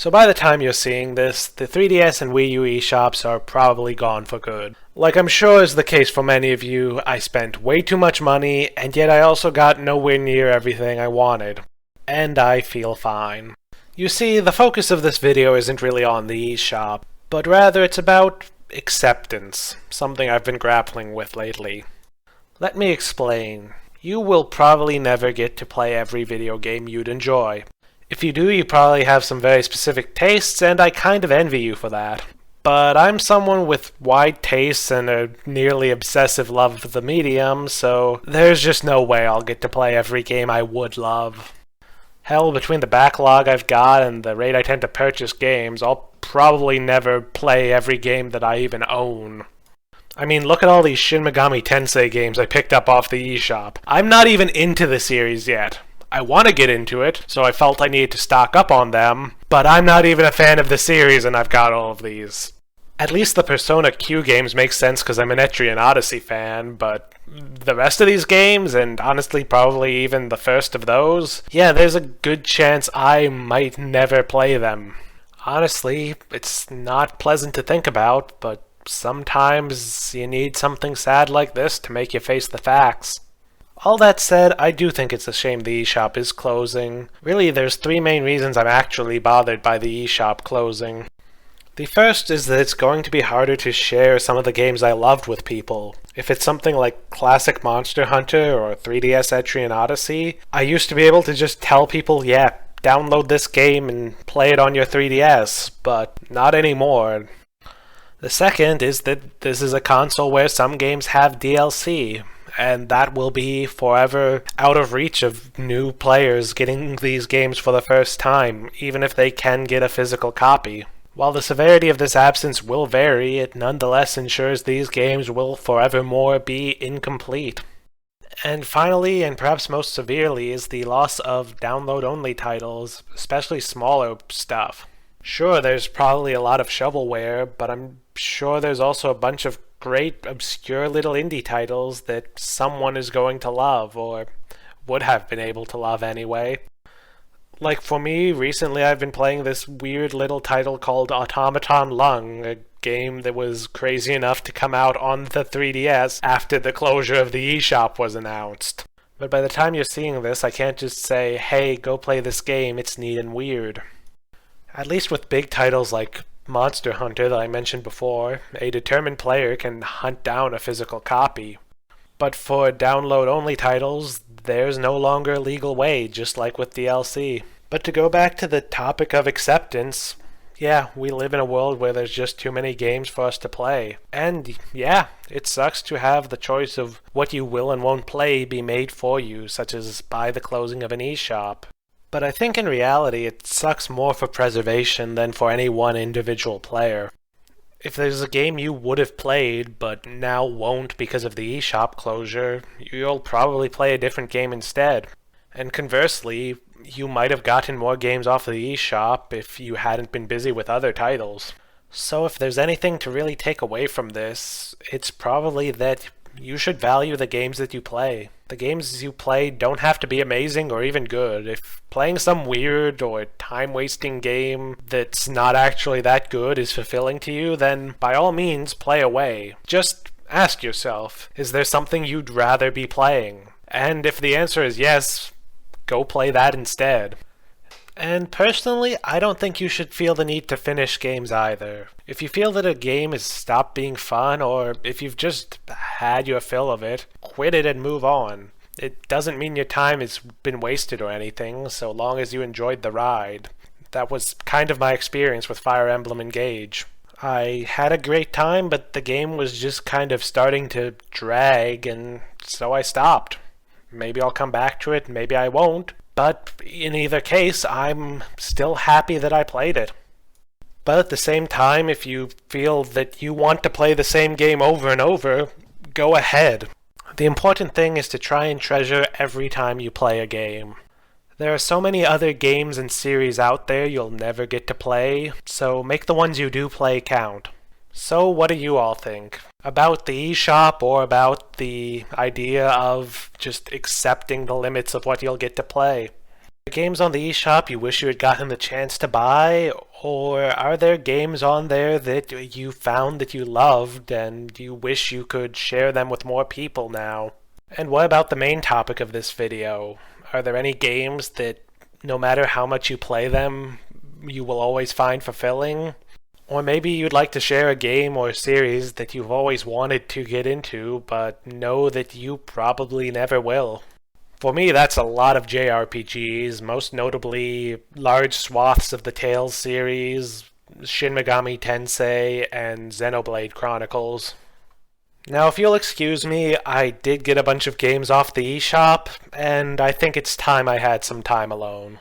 So by the time you're seeing this, the 3DS and Wii U eShops are probably gone for good. Like I'm sure is the case for many of you, I spent way too much money, and yet I also got nowhere near everything I wanted. And I feel fine. You see, the focus of this video isn't really on the eShop, but rather it's about acceptance, something I've been grappling with lately. Let me explain. You will probably never get to play every video game you'd enjoy. If you do, you probably have some very specific tastes, and I kind of envy you for that. But I'm someone with wide tastes and a nearly obsessive love of the medium, so there's just no way I'll get to play every game I would love. Hell, between the backlog I've got and the rate I tend to purchase games, I'll probably never play every game that I even own. I mean, look at all these Shin Megami Tensei games I picked up off the eShop. I'm not even into the series yet. I want to get into it, so I felt I needed to stock up on them, but I'm not even a fan of the series and I've got all of these. At least the Persona Q games make sense because I'm an Etrian Odyssey fan, but the rest of these games, and honestly probably even the first of those, yeah, there's a good chance I might never play them. Honestly, it's not pleasant to think about, but sometimes you need something sad like this to make you face the facts. All that said, I do think it's a shame the eShop is closing. Really, there's three main reasons I'm actually bothered by the eShop closing. The first is that it's going to be harder to share some of the games I loved with people. If it's something like classic Monster Hunter or 3DS Etrian Odyssey, I used to be able to just tell people, yeah, download this game and play it on your 3DS, but not anymore. The second is that this is a console where some games have DLC, and that will be forever out of reach of new players getting these games for the first time, even if they can get a physical copy. While the severity of this absence will vary, it nonetheless ensures these games will forevermore be incomplete. And finally, and perhaps most severely, is the loss of download-only titles, especially smaller stuff. Sure, there's probably a lot of shovelware, but I'm sure there's also a bunch of great, obscure little indie titles that someone is going to love, or would have been able to love anyway. Like for me, recently I've been playing this weird little title called Automaton Lung, a game that was crazy enough to come out on the 3DS after the closure of the eShop was announced. But by the time you're seeing this, I can't just say, hey, go play this game, it's neat and weird. At least with big titles like Monster Hunter that I mentioned before, a determined player can hunt down a physical copy. But for download-only titles, there's no longer a legal way, just like with DLC. But to go back to the topic of acceptance, yeah, we live in a world where there's just too many games for us to play. And yeah, it sucks to have the choice of what you will and won't play be made for you, such as by the closing of an eShop. But I think in reality it sucks more for preservation than for any one individual player. If there's a game you would have played, but now won't because of the eShop closure, you'll probably play a different game instead. And conversely, you might have gotten more games off of the eShop if you hadn't been busy with other titles. So if there's anything to really take away from this, it's probably that you should value the games that you play. The games you play don't have to be amazing or even good. If playing some weird or time-wasting game that's not actually that good is fulfilling to you, then by all means play away. Just ask yourself, is there something you'd rather be playing? And if the answer is yes, go play that instead. And personally, I don't think you should feel the need to finish games either. If you feel that a game has stopped being fun, or if you've just had your fill of it, quit it and move on. It doesn't mean your time has been wasted or anything, so long as you enjoyed the ride. That was kind of my experience with Fire Emblem Engage. I had a great time, but the game was just kind of starting to drag, and so I stopped. Maybe I'll come back to it, maybe I won't. But in either case, I'm still happy that I played it. But at the same time, if you feel that you want to play the same game over and over, go ahead. The important thing is to try and treasure every time you play a game. There are so many other games and series out there you'll never get to play, so make the ones you do play count. So what do you all think? About the eShop or about the idea of just accepting the limits of what you'll get to play? Games on the eShop you wish you had gotten the chance to buy, or are there games on there that you found that you loved and you wish you could share them with more people now? And what about the main topic of this video? Are there any games that, no matter how much you play them, you will always find fulfilling? Or maybe you'd like to share a game or series that you've always wanted to get into, but know that you probably never will. For me, that's a lot of JRPGs, most notably large swaths of the Tales series, Shin Megami Tensei, and Xenoblade Chronicles. Now, if you'll excuse me, I did get a bunch of games off the eShop, and I think it's time I had some time alone.